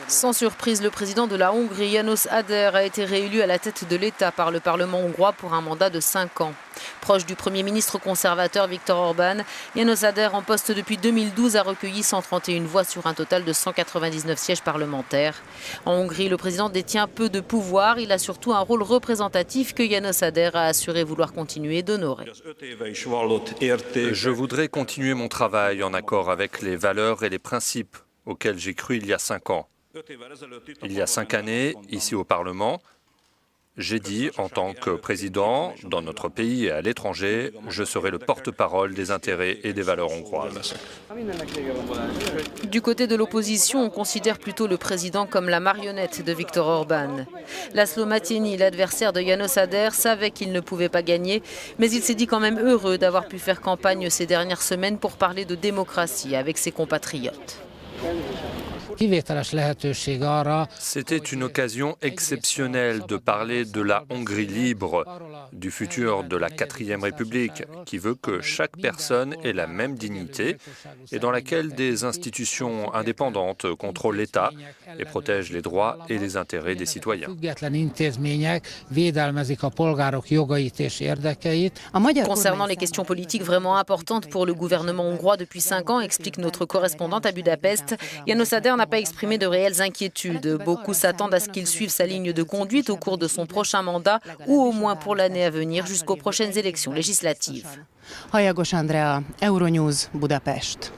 Sans surprise, le président de la Hongrie, János Áder, a été réélu à la tête de l'État par le Parlement hongrois pour un mandat de 5 ans. Proche du Premier ministre conservateur Viktor Orbán, János Áder, en poste depuis 2012, a recueilli 131 voix sur un total de 199 sièges parlementaires. En Hongrie, le président détient peu de pouvoir. Il a surtout un rôle représentatif que János Áder a assuré vouloir continuer d'honorer. Je voudrais continuer mon travail en accord avec les valeurs et les principes auxquels j'ai cru il y a 5 ans. Il y a 5 années, ici au Parlement, j'ai dit, en tant que président, dans notre pays et à l'étranger, je serai le porte-parole des intérêts et des valeurs hongroises. Du côté de l'opposition, on considère plutôt le président comme la marionnette de Viktor Orbán. Laszlo Mátyényi, l'adversaire de János Áder, savait qu'il ne pouvait pas gagner, mais il s'est dit quand même heureux d'avoir pu faire campagne ces dernières semaines pour parler de démocratie avec ses compatriotes. C'était une occasion exceptionnelle de parler de la Hongrie libre, du futur de la 4e République, qui veut que chaque personne ait la même dignité et dans laquelle des institutions indépendantes contrôlent l'État et protègent les droits et les intérêts des citoyens. Concernant les questions politiques vraiment importantes pour le gouvernement hongrois depuis 5 ans, explique notre correspondante à Budapest, János Áder n'a pas exprimé de réelles inquiétudes. Beaucoup s'attendent à ce qu'il suive sa ligne de conduite au cours de son prochain mandat ou au moins pour l'année à venir jusqu'aux prochaines élections législatives. Hajagos Andrea, Euronews, Budapest.